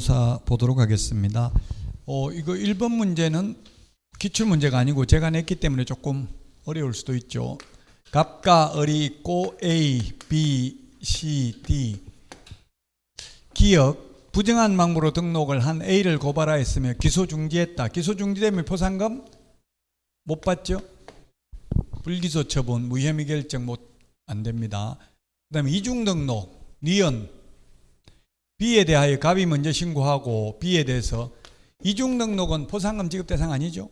조사 보도록 하겠습니다. 이거 1번 문제는 기출문제가 아니고 제가 냈기 때문에 조금 어려울 수도 있죠. 갑과 을이 있고 A, B, C, D. 기억, 부정한 망부로 등록을 한 A를 고발하였으며 기소 중지했다. 기소 중지되면 포상금 못 받죠? 불기소 처분, 무혐의 결정 안 됩니다. 그 다음에 이중 등록, 니은. B에 대하여 갑이 먼저 신고하고 B에 대해서 이중 등록은 포상금 지급 대상 아니죠?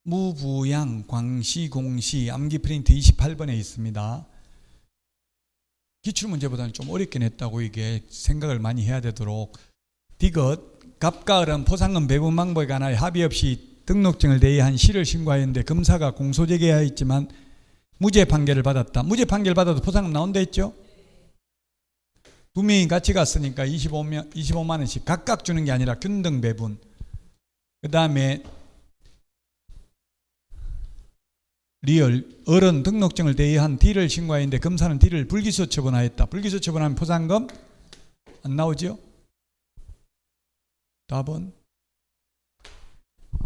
무부양, 광시, 공시, 암기 프린트 28번에 있습니다. 기출문제보다는 좀 어렵게 냈다고 이게 생각을 많이 해야 되도록. 디귿, 갑과 을은 포상금 배분 방법에 관하여 합의 없이 등록증을 대의한 시를 신고하였는데 검사가 공소제기하였지만 무죄 판결을 받았다. 무죄 판결 받아도 포상금 나온다 했죠? 두 명이 같이 갔으니까 25만 원씩 각각 주는 게 아니라 균등 배분. 그 다음에 리얼, 을은 등록증을 대의한 D를 신고하였는데 검사는 D를 불기소 처분하였다. 불기소 처분하면 포상금 안 나오죠? 답은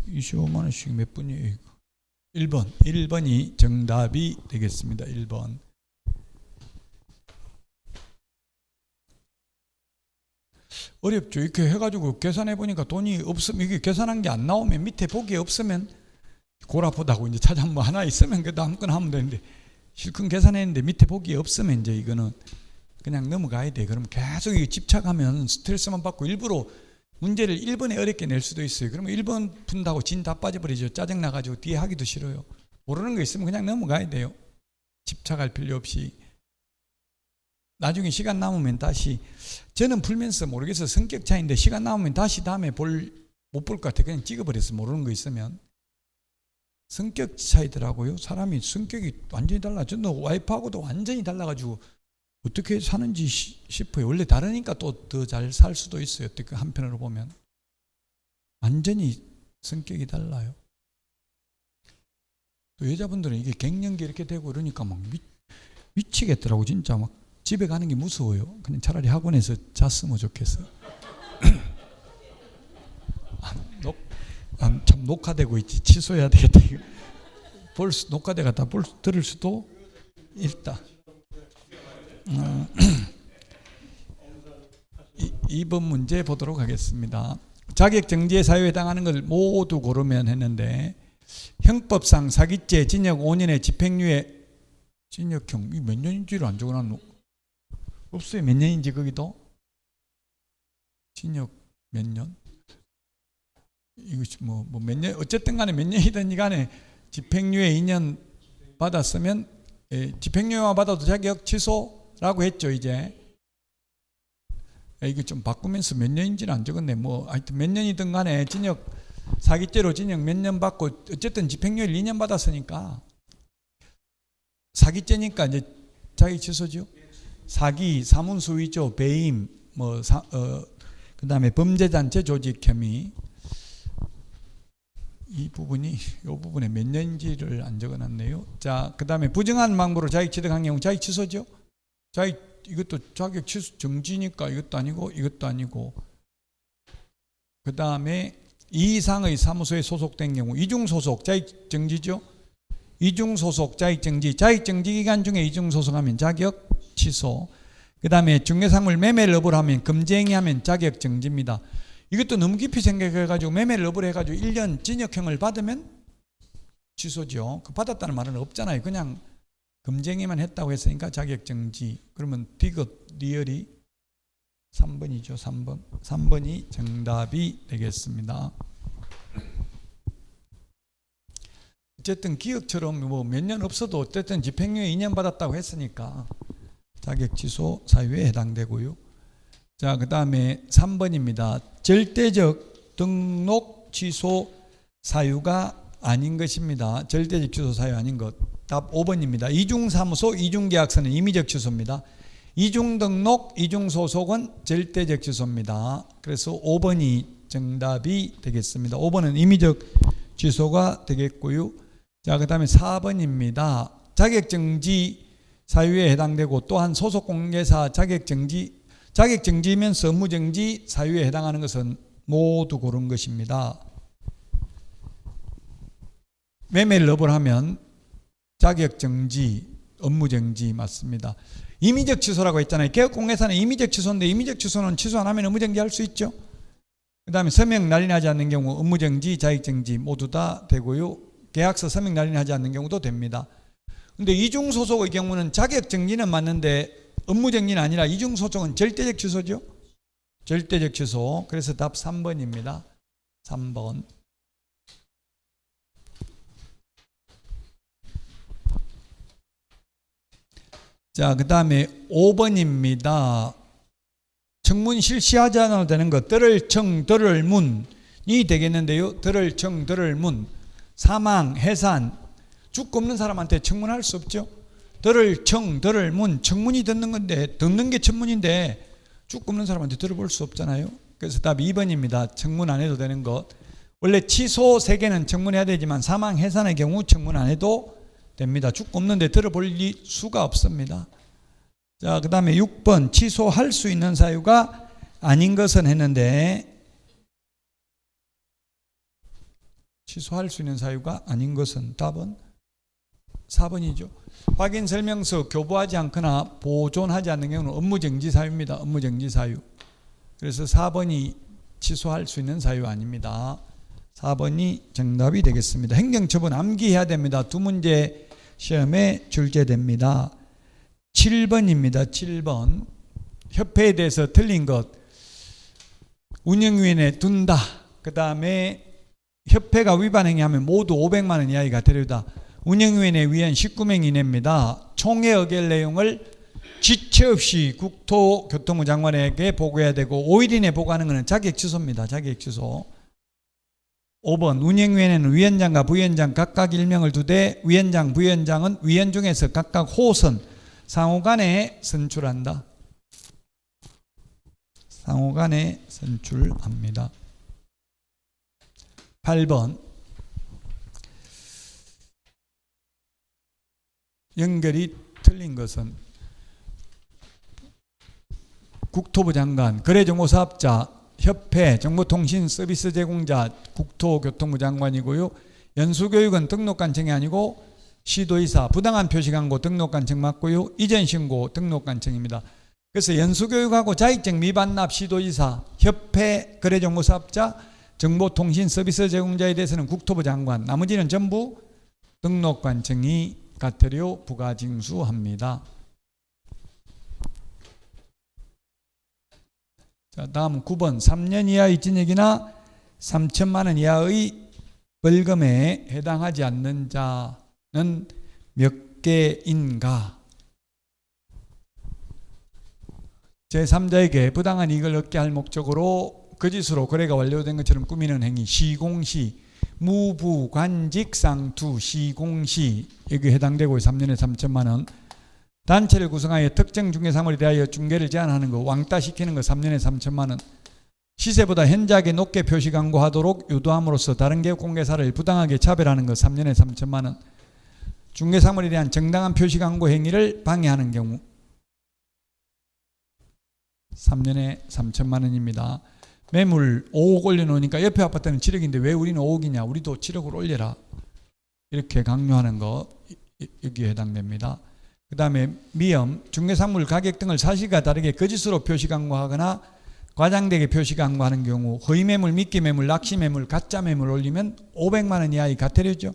25만 원씩 몇 분이에요? 1번. 1번이 정답이 되겠습니다. 1번. 어렵죠. 이렇게 해가지고 계산해 보니까 돈이 없으면, 이게 계산한 게 안 나오면 밑에 보기에 없으면 고라보다고 이제 찾아 뭐 하나 있으면 그 아무거나 하면 되는데, 실컷 계산했는데 밑에 보기에 없으면 이제 이거는 그냥 넘어가야 돼. 그럼 계속 이게 집착하면 스트레스만 받고 일부러 문제를 1번에 어렵게 낼 수도 있어요. 그러면 1번 푼다고 진 다 빠져버리죠. 짜증나가지고 뒤에 하기도 싫어요. 모르는 거 있으면 그냥 넘어가야 돼요. 집착할 필요 없이. 나중에 시간 남으면 다시, 저는 풀면서 모르겠어. 성격 차이인데 시간 남으면 다시 다음에 못 볼 것 같아. 그냥 찍어버렸어. 모르는 거 있으면. 성격 차이더라고요. 사람이 성격이 완전히 달라. 저는 와이프하고도 완전히 달라가지고 어떻게 사는지 싶어요. 원래 다르니까 또 더 잘 살 수도 있어요. 어떻게 한편으로 보면. 완전히 성격이 달라요. 또 여자분들은 이게 갱년기 이렇게 되고 그러니까 막 미치겠더라고. 진짜 막 집에 가는 게 무서워요. 그냥 차라리 학원에서 잤으면 좋겠어. 참 녹화되고 있지. 취소해야 되겠다. 녹화되가 다 들을 수도 있다. 2번 문제 보도록 하겠습니다. 자격정지의 사유에 해당하는 걸 모두 고르면 했는데, 형법상 사기죄 징역 5년의 집행유예, 징역형 몇 년인지를 안 적어놨노? 없어요. 몇 년인지 거기도? 징역 몇 년? 이것이 뭐 몇 년, 어쨌든 간에 몇 년이든 간에 집행유예 2년 받았으면, 집행유예만 받아도 자격 취소라고 했죠. 이제 이거 좀 바꾸면서 몇 년인지는 안 적었네. 뭐 하여튼 몇 년이든 간에 징역, 사기죄로 징역 몇 년 받고 어쨌든 집행유예를 2년 받았으니까 사기죄니까 이제 자격 취소죠. 사기, 사문수위조, 배임, 그 다음에 범죄단체 조직 혐의, 이 부분에 몇 년인지를 안 적어놨네요. 자, 그 다음에 부정한 망부로 자격 취득한 경우 자격 취소죠. 이것도 자격 취소 정지니까 이것도 아니고. 그 다음에 이 이상의 사무소에 소속된 경우 이중 소속 자격 정지죠. 이중 소속 자격 정지, 자격 정지 기간 중에 이중 소속하면 자격 취소. 그 다음에 중개상물 매매를 업을 하면 금지행위하면 자격 정지입니다. 이것도 너무 깊이 생각해가지고 매매를 업을 해가지고 1년 징역형을 받으면 취소죠. 그 받았다는 말은 없잖아요. 그냥 금지행위만 했다고 했으니까 자격 정지. 그러면 디귿, 리얼이 3번이죠. 3번이 정답이 되겠습니다. 어쨌든 기억처럼 뭐 몇 년 없어도 어쨌든 집행유예 2년 받았다고 했으니까 자격 취소 사유에 해당되고요. 자, 그 다음에 3번입니다. 절대적 등록 취소 사유가 아닌 것입니다. 절대적 취소 사유 아닌 것. 답 5번입니다. 이중사무소, 이중계약서는 임의적 취소입니다. 이중등록, 이중소속은 절대적 취소입니다. 그래서 5번이 정답이 되겠습니다. 5번은 임의적 취소가 되겠고요. 자, 그 다음에 4번입니다. 자격정지 사유에 해당되고 또한 소속공개사 자격정지 자격정지면서 업무정지 사유에 해당하는 것은 모두 고른 것입니다. 매매를 업을 자격정지, 업무정지 맞습니다. 임의적 취소라고 했잖아요. 개업공개사는 임의적 취소인데 임의적 취소는 취소 안 하면 업무정지 할 수 있죠. 그 다음에 서명 날인하지 않는 경우 업무정지, 자격정지 모두 다 되고요. 계약서 서명 날인하지 않는 경우도 됩니다. 근데 이중소속의 경우는 자격정지는 맞는데 업무정지는 아니라 이중소속은 절대적 취소죠. 절대적 취소. 그래서 답 3번입니다. 3번. 자, 그 다음에 5번입니다. 청문 실시하지 않아도 되는 것. 들을 청, 들을 문이 되겠는데요. 들을 청, 들을 문. 사망, 해산. 죽고 없는 사람한테 청문할 수 없죠. 들을 청, 들을 문. 청문이 듣는 건데, 듣는 게 청문인데 죽고 없는 사람한테 들어볼 수 없잖아요. 그래서 답 2번입니다. 청문 안 해도 되는 것. 원래 취소 3개는 청문해야 되지만 사망, 해산의 경우 청문 안 해도 됩니다. 죽고 없는데 들어볼 수가 없습니다. 자, 그 다음에 6번 취소할 수 있는 사유가 아닌 것은 했는데 취소할 수 있는 사유가 아닌 것은 답은 4번이죠. 확인 설명서 교부하지 않거나 보존하지 않는 경우는 업무정지 사유입니다. 업무정지 사유. 그래서 4번이 취소할 수 있는 사유 아닙니다. 4번이 정답이 되겠습니다. 행정처분 암기해야 됩니다. 2문제 시험에 출제됩니다. 7번입니다. 7번. 협회에 대해서 틀린 것. 운영위원회에 둔다. 그 다음에 협회가 위반 행위하면 모두 500만 원 이하가 되려다. 운영위원회 위원 19명 이내입니다. 총회 의결 내용을 지체 없이 국토교통부 장관에게 보고해야 되고 5일 이내 보고하는 것은 자격 취소입니다. 자격 취소. 5번 운영위원회는 위원장과 부위원장 각각 일명을 두되 위원장, 부위원장은 위원 중에서 각각 호선 상호간에 선출한다. 상호간에 선출합니다. 8번 연결이 틀린 것은 국토부 장관, 거래정보사업자, 협회, 정보통신 서비스 제공자, 국토교통부 장관이고요. 연수교육은 등록관청이 아니고 시도의사, 부당한 표시광고 등록관청 맞고요. 이전신고 등록관청입니다. 그래서 연수교육하고 자격증 미반납 시도의사, 협회, 거래정보사업자, 정보통신 서비스 제공자에 대해서는 국토부 장관, 나머지는 전부 등록관청이 과태료 부과징수합니다. 자, 다음 9번 3년 이하의 징역이나 3천만 원 이하의 벌금에 해당하지 않는 자는 몇 개인가? 제3자에게 부당한 이익을 얻게 할 목적으로 거짓으로 거래가 완료된 것처럼 꾸미는 행위, 시공시, 무부관직상투, 시공시 여기 해당되고 3년에 3천만 원. 단체를 구성하여 특정 중개사물에 대하여 중개를 제한하는 거, 왕따시키는 거 3년에 3천만 원. 시세보다 현저하게 높게 표시 광고하도록 유도함으로써 다른 개업 공개사를 부당하게 차별하는 거 3년에 3천만 원. 중개사물에 대한 정당한 표시 광고 행위를 방해하는 경우 3년에 3천만 원입니다. 매물 5억 올려놓으니까 옆에 아파트는 7억인데 왜 우리는 5억이냐? 우리도 7억을 올려라. 이렇게 강요하는 거 여기에 해당됩니다. 그 다음에 미엄, 중개상물 가격 등을 사실과 다르게 거짓으로 표시 광고하거나 과장되게 표시 광고하는 경우 허위매물, 미끼매물, 낚시매물, 가짜매물 올리면 500만 원 이하의 과태료죠.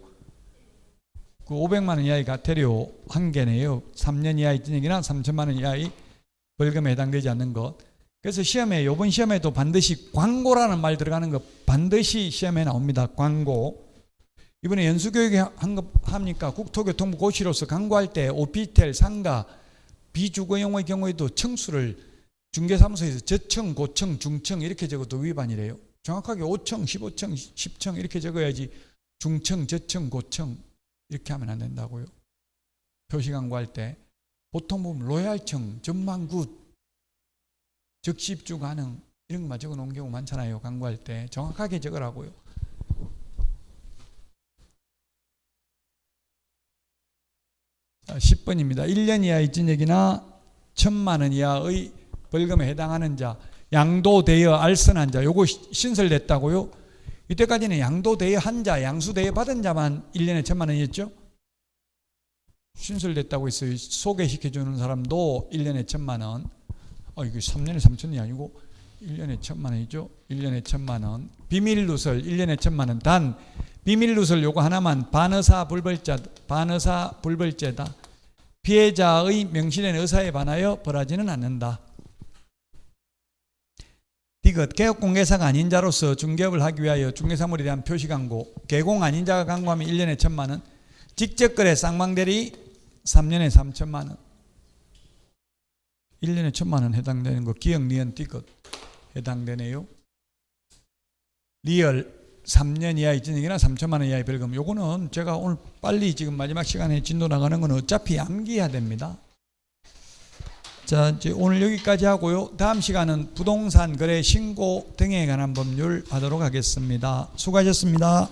그 500만 원 이하의 과태료 한 개네요. 3년 이하의 징역이나 3천만 원 이하의 벌금에 해당되지 않는 것. 그래서 시험에 이번 시험에도 반드시 광고라는 말 들어가는 거 반드시 시험에 나옵니다. 광고. 이번에 연수교육에 합니까? 국토교통부 고시로서 광고할 때 오피스텔, 상가, 비주거용의 경우에도 층수를 중개사무소에서 저층, 고층, 중층 이렇게 적어도 위반이래요. 정확하게 5층, 15층, 10층 이렇게 적어야지 중층, 저층, 고층 이렇게 하면 안 된다고요. 표시 광고할 때 보통 보면 로얄층, 전망굿, 적시입주 가능 이런 것만 적어 놓은 경우 많잖아요. 광고할 때 정확하게 적으라고요. 자, 10번입니다. 1년 이하의 징역이나 1,000만 원 이하의 벌금에 해당하는 자, 양도되어 알선한 자, 요거 신설됐다고요? 이때까지는 양도되어 한 자, 양수되어 받은 자만 1년에 1,000만 원이었죠? 신설됐다고 했어요. 소개시켜주는 사람도 1년에 1,000만 원. 이게 3년에 3천이 아니고 1년에 1,000만 원이죠. 1년에 1,000만 원. 비밀누설 1년에 1,000만 원. 단 비밀누설 요거 하나만 반의사 불벌죄다. 피해자의 명시된 의사에 반하여 벌하지는 않는다. 디귿 개업 공개사가 아닌 자로서 중개업을 하기 위하여 중개사물에 대한 표시 광고. 개공 아닌 자가 광고하면 1년에 1,000만 원. 직접거래 쌍방대리 3년에 3천만 원. 1년에 1,000만 원 해당되는 거. 기역, 니은, 디귿 해당되네요. 리얼 3년 이하의 진역이나 3천만 원 이하의 벌금. 요거는 제가 오늘 빨리 지금 마지막 시간에 진도 나가는 건 어차피 암기해야 됩니다. 자, 이제 오늘 여기까지 하고요. 다음 시간은 부동산 거래 신고 등에 관한 법률 하도록 하겠습니다. 수고하셨습니다.